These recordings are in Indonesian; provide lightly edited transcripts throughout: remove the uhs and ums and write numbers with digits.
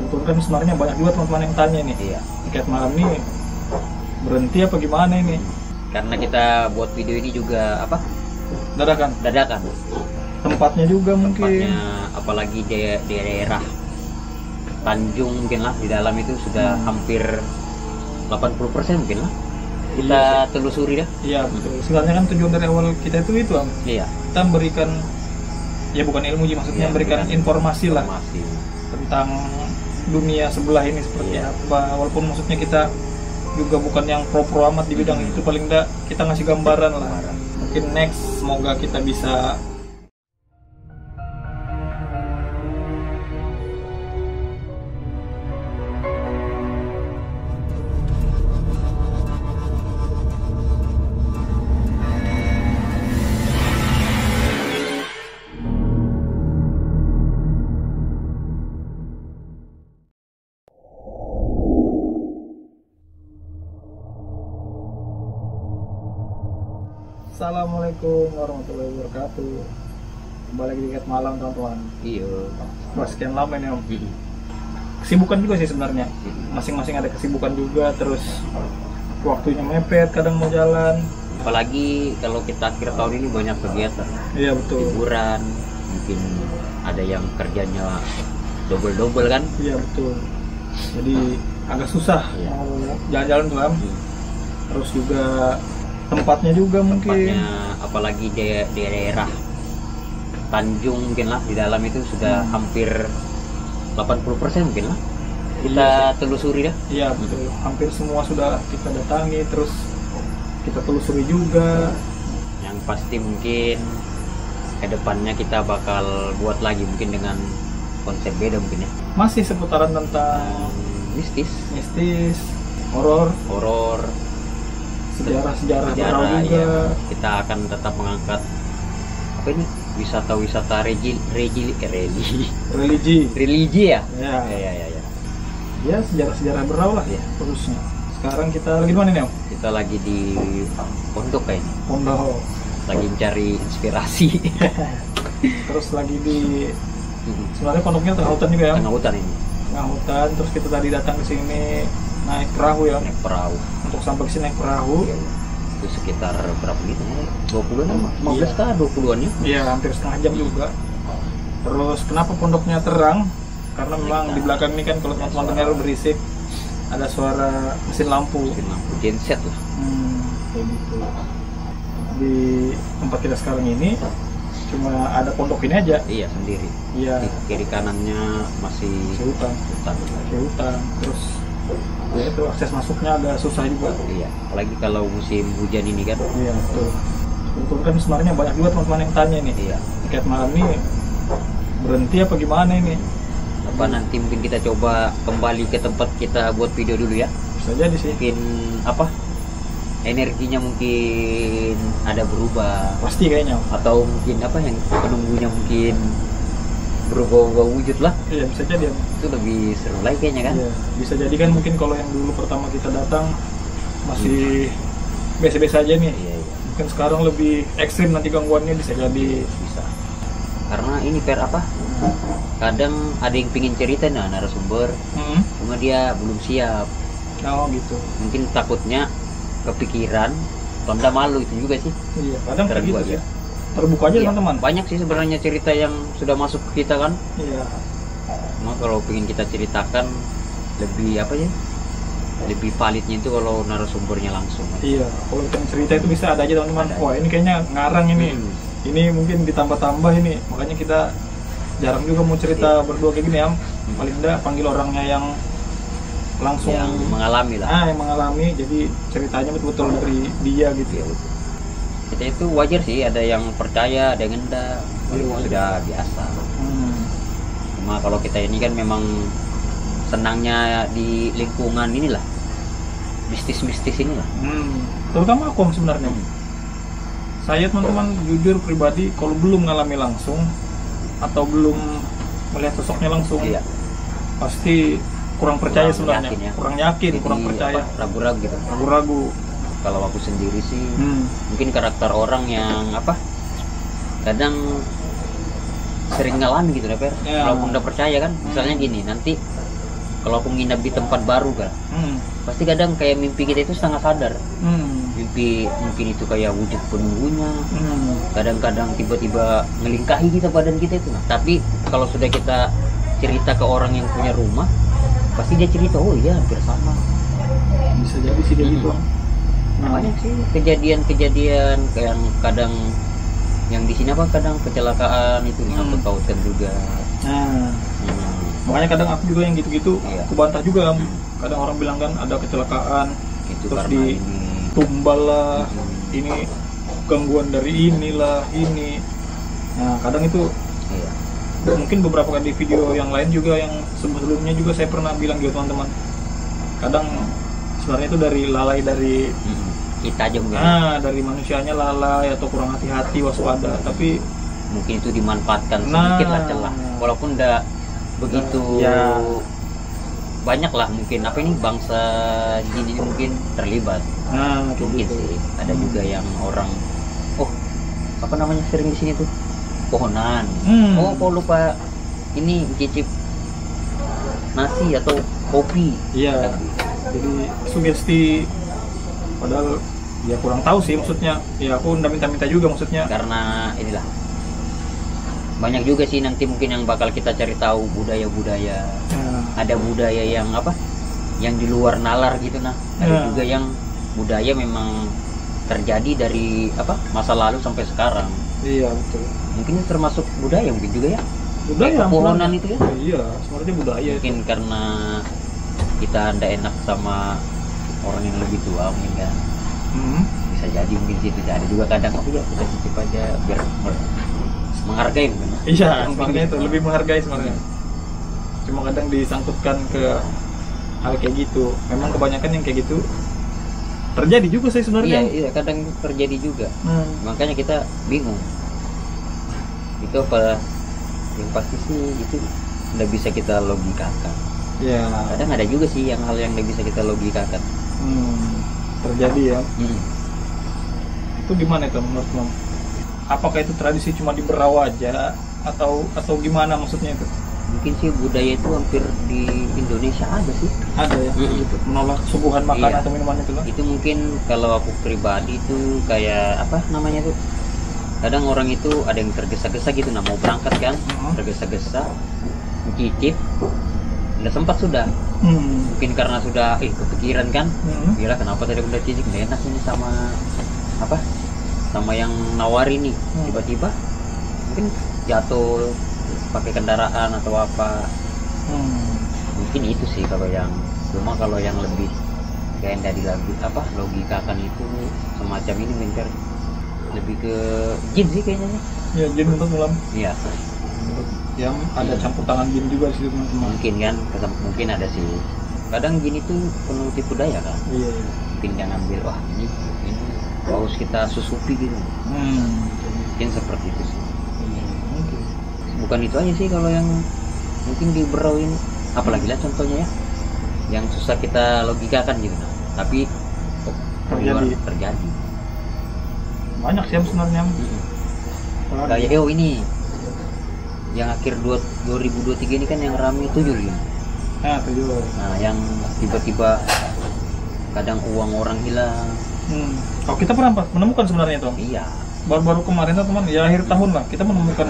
Kebetulan kan sebenarnya banyak juga teman-teman yang tanya nih, Iya. tiket malam nih berhenti apa gimana ini? Karena kita buat video ini juga apa? Dadakan. Dadakan. Tempatnya juga mungkin. Tempatnya apalagi di daerah Tanjung mungkin lah, di dalam itu sudah hampir 80% mungkin lah. Kita telusuri dah. Iya betul. Sebenarnya kan tujuan dari awal kita itu Am. Iya. Kita memberikan, ya bukan ilmu sih, maksudnya Iya, memberikan informasi lah Informasi. tentang dunia sebelah ini seperti apa. Walaupun maksudnya kita juga bukan yang pro amat di bidang itu, paling enggak kita ngasih gambaran lah. Mungkin next semoga kita bisa Assalamualaikum warahmatullahi wabarakatuh. Kembali lagi di Tiket Malam teman-teman. Iya. Wah, sekian lama ini Om. Kesibukan juga sih sebenarnya. Masing-masing ada kesibukan juga, terus waktunya mepet, kadang mau jalan. Apalagi kalau kita akhir tahun ini banyak kegiatan. Iya betul. Liburan, mungkin ada yang kerjanya double kan? Iya betul. Jadi agak susah mau jalan-jalan tuh Am. Terus juga tempatnya juga mungkin. Apalagi di daerah Tanjung mungkin lah, di dalam itu sudah hampir 80% mungkin lah. Kita telusuri dah. Iya betul. Hampir semua sudah kita datangi, terus kita telusuri juga. Yang pasti mungkin kedepannya kita bakal buat lagi mungkin dengan konsep beda mungkin ya. Masih seputaran tentang mistis, horor, sejarah berau juga. Ya. Kita akan tetap mengangkat apa ini, wisata religi ya. Ya sejarah berau lah ya khususnya. Sekarang kita lagi di mana nih Om? Kita lagi di pondok kayaknya. Pondok. Lagi mencari inspirasi. Terus lagi di sebenarnya pondoknya tengah hutan juga ya. Tengah hutan ini. Tengah hutan. Terus kita tadi datang ke sini naik perahu ya. Naik perahu. Untuk sampai ke sini naik perahu. Itu sekitar berapa menit? 20-an, 15 kah 20-an ya? Iya, hampir setengah jam juga. Terus kenapa pondoknya terang? Karena memang di belakang ini kan kalau teman-teman dengar berisik, ada suara mesin lampu. Genset lah. Kayak gitu. Di tempat kita sekarang ini cuma ada pondok ini aja. Iya, sendiri. Iya. Di kiri kanannya masih hutan. Terus ya itu akses masuknya agak susah juga. Iya, apalagi kalau musim hujan ini kan. Iya, betul. Kebetulan kan sebenarnya banyak juga teman-teman yang tanya nih. Iya. Tiket malam ini berhenti apa gimana ini? Apa nanti mungkin kita coba kembali ke tempat kita buat video dulu ya? Bisa jadi sih. Mungkin apa? Energinya mungkin ada berubah. Pasti kayaknya. Atau mungkin apa yang penunggunya mungkin berubah wujud lah. Iya, bisa jadi. Itu lebih seru lagi kayaknya kan? Iya, bisa jadi kan mungkin kalau yang dulu pertama kita datang masih biasa-biasa aja nih. Iya. Mungkin sekarang lebih ekstrim nanti gangguannya, bisa jadi. Bisa. Karena ini apa? Kadang ada yang pingin cerita narasumber, cuma dia belum siap. Oh gitu. Mungkin takutnya kepikiran, tonda malu itu juga sih. Iya, kadang kayak gitu aja. Ya. Terbuka aja teman-teman. Banyak sih sebenarnya cerita yang sudah masuk ke kita kan. Iya. Cuma kalau pengen kita ceritakan lebih apa ya? Lebih validnya itu kalau narasumbernya langsung. Iya, kalau kita cerita itu bisa ada aja teman-teman. Wah, ini kayaknya ngarang ini. Ini mungkin ditambah-tambah ini. Makanya kita jarang juga mau cerita berdua kayak gini ya. Paling enggak panggil orangnya yang langsung yang mengalami lah. Yang mengalami, jadi ceritanya betul-betul dari dia gitu ya. Kita itu wajar sih, ada yang percaya, ada yang enggak. Sudah biasa. Cuma kalau kita ini kan memang senangnya di lingkungan inilah, mistis-mistis inilah. Terutama aku sebenarnya. Saya teman-teman jujur pribadi kalau belum mengalami langsung atau belum melihat sosoknya langsung, pasti kurang percaya sebenarnya. Kurang yakin, kurang percaya. Ragu-ragu gitu. Ragu-ragu. Kalau aku sendiri sih, mungkin karakter orang yang apa? Kadang sering ngalamin gitu, Per. Kalau udah percaya kan, misalnya gini, nanti kalau aku nginap di tempat baru kan, pasti kadang kayak mimpi kita itu sangat sadar. Mimpi mungkin itu kayak wujud penunggunya. Kadang-kadang tiba-tiba ngelingkahi kita badan kita itu. Nah, tapi kalau sudah kita cerita ke orang yang punya rumah, pasti dia cerita, oh iya hampir sama. Bisa jadi sih dia gitu. Banyak sih kejadian-kejadian kayak kadang yang di sini apa kadang kecelakaan itu disangkut pautan juga. Makanya kadang aku juga yang gitu-gitu aku bantah juga. Kadang orang bilang kan ada kecelakaan itu terus karena ditumbal lah, ini gangguan dari inilah ini. Nah kadang itu mungkin beberapa kali di video yang lain juga yang sebelumnya juga saya pernah bilang gitu teman-teman. Kadang sebenarnya itu dari lalai dari kita aja mungkin. Dari manusianya lalai atau kurang hati-hati, waspada, tapi mungkin itu dimanfaatkan sedikit lah celah. Walaupun udah begitu banyak lah mungkin apa ini bangsa jin ini mungkin terlibat. Mungkin gitu sih. Ada juga yang orang apa namanya sering di sini tuh pohonan. Kok lupa ini cicip nasi atau kopi. Iya. Jadi sugesti, padahal ya kurang tahu sih maksudnya. Ya aku nggak minta-minta juga maksudnya. Karena inilah banyak juga sih nanti mungkin yang bakal kita cari tahu budaya-budaya. Ada budaya yang apa? Yang di luar nalar gitu nah. Ada juga yang budaya memang terjadi dari apa? Masa lalu sampai sekarang. Iya betul. Mungkin itu termasuk budaya mungkin juga ya. Budaya pohonan itu ya. Iya, sebenarnya budaya. Mungkin itu karena kita ndak enak sama orang yang lebih tua mungkin kan. Bisa jadi mungkin situ ada juga kadang ya kita cicip aja biar menghargai mungkin. Iya, sebenarnya itu lebih menghargai sebenarnya. Cuma kadang disangkutkan ke hal kayak gitu. Memang kebanyakan yang kayak gitu terjadi juga sih sebenarnya. Iya, kadang terjadi juga. Makanya kita bingung. Itu apa yang pasti sih itu nggak bisa kita logikakan. Ya. Kadang ada juga sih yang hal yang nggak bisa kita logikakan. Terjadi ya. Itu gimana itu menurut Mam? Apakah itu tradisi cuma di Berau aja atau gimana maksudnya itu? Mungkin sih budaya itu hampir di Indonesia ada sih. Ada ya. Gitu. Menolak suguhan makanan atau minuman itu lah. Itu mungkin kalau aku pribadi itu kayak apa namanya tuh? Kadang orang itu ada yang tergesa-gesa gitu, nah mau berangkat kan, tergesa-gesa, mencicip, udah sempat sudah. Mungkin karena sudah kepikiran kan, gila kenapa tadi udah cicip, nggak enak ini sama apa, sama yang nawari nih, tiba-tiba mungkin jatuh pakai kendaraan atau apa. Mungkin itu sih kalau yang, cuma kalau yang lebih kayak dari apa logikakan itu semacam ini mungkin lebih ke jin sih kayaknya. Ya jin untuk malam. Iya. Yang ada campur tangan jin juga sih teman-teman. Mungkin kan, mungkin ada sih. Kadang jin itu penuh tipu daya kan. Iya. Mungkin jangan ambil ini harus kita susupi gitu. Mungkin seperti itu sih. Bukan itu aja sih kalau yang mungkin di Berau ini, apalagi lah contohnya ya, yang susah kita logikakan gitu. Tapi terjadi. Banyak sih sebenarnya. Kayak ini yang akhir 2023 ini kan yang ramai tuyul ya. Tuyul. Nah, yang tiba-tiba kadang uang orang hilang. Oh, kita pernah menemukan sebenarnya itu. Iya. Baru-baru kemarin teman, ya akhir tahun lah kita menemukan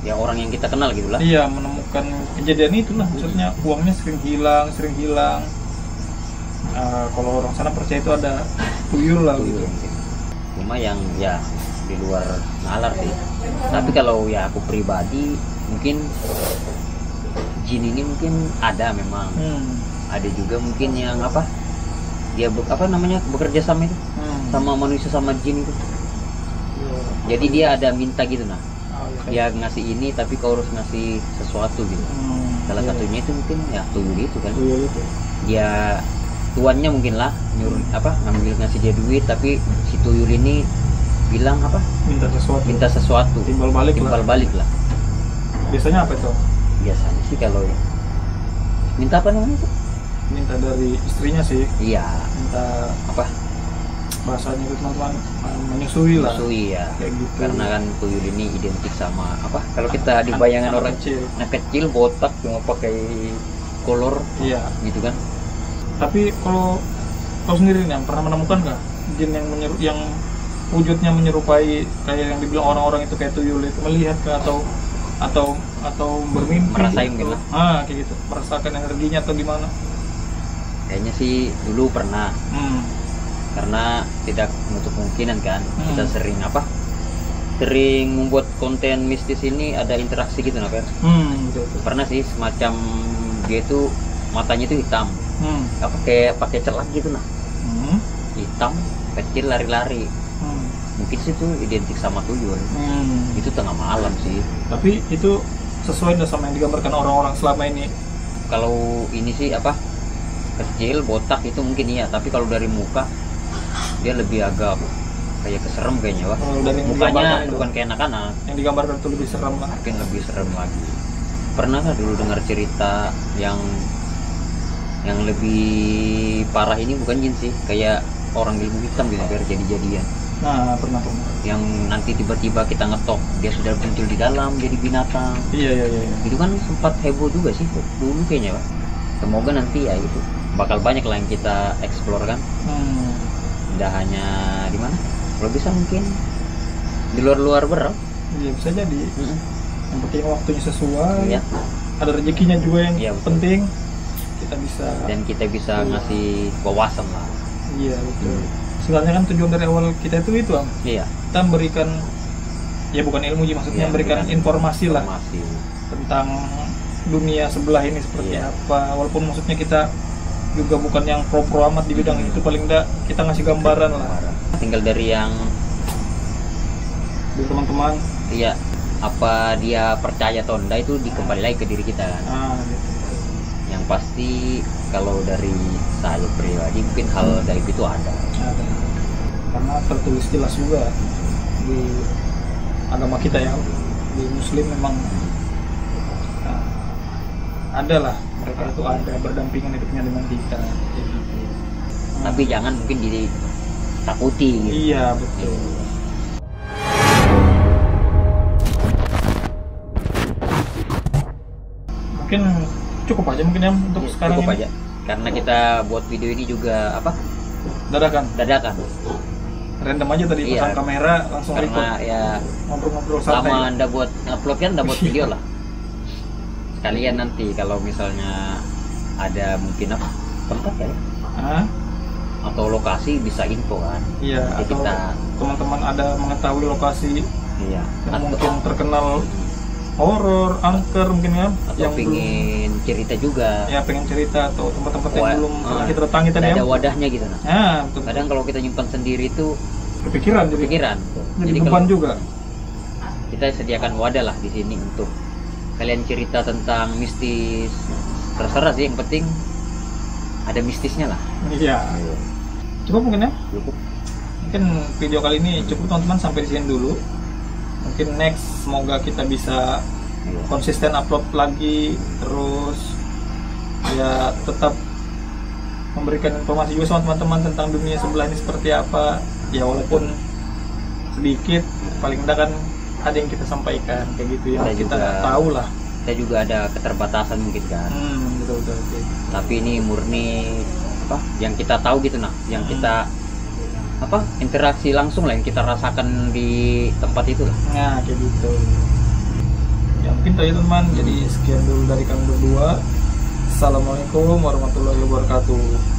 ya orang yang kita kenal gitu lah. Iya, menemukan kejadian itu lah. Maksudnya uangnya sering hilang. Kalau orang sana percaya itu ada tuyul lah gitu. Cuma yang ya di luar nalar sih. Tapi kalau ya aku pribadi mungkin jin ini mungkin ada memang. Ada juga mungkin yang apa? Dia bekerja sama itu sama manusia sama jin itu. Jadi dia ada minta gitu nah. Dia ngasih ini tapi kau harus ngasih sesuatu gitu. Salah satunya itu mungkin ya tuyul itu kan. Dia tuannya mungkin lah nyuruh ngambil ngasih dia duit tapi si tuyul ini bilang minta sesuatu timbal balik lah. Biasanya apa itu? Biasanya sih kalau minta apa namanya itu? Minta dari istrinya sih. Iya. Minta bahasanya itu teman-teman menyusui lah. Menyusui ya. Kayak gitu. Karena kan tuyul ini identik sama kalau kita di bayangan orang kecil botak cuma pakai multicolor, iya. gitu kan. Tapi kalau kau sendiri nih, pernah menemukan nggak jin yang wujudnya menyerupai kayak yang dibilang orang-orang itu kayak tuyul itu, melihat ke atau bermimpi Merasain gitu? gitu. Kayak gitu, merasakan energinya atau gimana? Kayaknya sih dulu pernah, karena tidak menutup kemungkinan kan. Kita sering membuat konten mistis ini, ada interaksi gitu nah, Betul. Pernah sih semacam dia itu matanya itu hitam, pakai celak gitu nah, hitam, kecil, lari-lari. Mungkin sih itu identik sama tuyul. Itu tengah malam sih. Tapi itu sesuai sama yang digambarkan orang-orang selama ini. Kalau ini sih kecil, botak itu mungkin iya. Tapi kalau dari muka dia lebih agak kayak keserem kayaknya, Wak. Dari Mukanya bukan kayak anak-anak. Yang digambarkan itu lebih serem lah. Mungkin lebih serem lagi. Pernah nggak dulu dengar cerita yang lebih parah ini? Bukan jin sih, kayak orang ilmu hitam gitu, biar jadi-jadian. Nah, pernah. Yang nanti tiba-tiba kita ngetok, dia sudah muncul di dalam jadi binatang. Iya. Itu kan sempat heboh juga sih dulu kayaknya, Pak. Semoga nanti ya itu bakal banyak lah yang kita explore kan. Tidak hanya di mana, kalau bisa mungkin di luar-luar berang. Iya, bisa jadi. Yang penting waktunya sesuai. Iya. Ada rezekinya juga yang penting. Kita bisa ngasih wawasan lah. Iya, betul. Sebenarnya kan tujuan dari awal kita itu Am. Iya. Kita memberikan, ya bukan ilmu sih, maksudnya memberikan informasi lah tentang dunia sebelah ini seperti apa. Walaupun maksudnya kita juga bukan yang pro amat di bidang itu, paling enggak kita ngasih gambaran lah. Tinggal dari teman-teman. Iya. Apa dia percaya atau enggak itu dikembali lagi ke diri kita kan. Gitu. Yang pasti kalau dari saya pribadi mungkin hal gaib itu ada. Karena tertulis jelas juga di agama kita ya, di Muslim memang ada lah, mereka itu ada berdampingan hidupnya dengan kita. Tapi jangan mungkin ditakuti gitu. Iya, betul. Mungkin cukup aja mungkin ya untuk sekarang cukup ini. Aja. Karena kita buat video ini juga Dadakan. Random aja tadi, pasang kamera langsung record. Karena ya ngobrol-ngobrol santai. Lama Anda buat upload kan, Anda buat video lah. Sekalian nanti kalau misalnya ada mungkin tempat ya, atau lokasi bisa info kan. Iya. Jadi atau teman-teman ada mengetahui lokasi yang mungkin terkenal horor, angker mungkin kan, atau yang pengen cerita juga. Ya, pengen cerita atau tempat-tempat yang belum pernah kita datangi tadi. Ada wadahnya gitu nah. Betul. Kadang kalau kita nyimpan sendiri itu kepikiran. Jadi beban juga. Kita sediakan wadah lah di sini untuk kalian cerita tentang mistis. Terserah sih, yang penting ada mistisnya lah. Iya. Cukup mungkin ya? Cukup. Mungkin video kali ini cukup teman-teman, sampai di sini dulu. Mungkin next semoga kita bisa konsisten upload lagi, terus ya tetap memberikan informasi juga sama teman-teman tentang dunia sebelah ini seperti apa. Ya walaupun sedikit, paling enggak kan ada yang kita sampaikan kayak gitu ya. Kita tahu lah. Kita juga ada keterbatasan mungkin kan. Betul. Tapi ini murni yang kita tahu gitu nah, yang kita interaksi langsung lah, yang kita rasakan di tempat itu lah. Nah, kayak gitu. Ya mungkin tadi teman, jadi sekian dulu dari kami berdua. Assalamualaikum warahmatullahi wabarakatuh.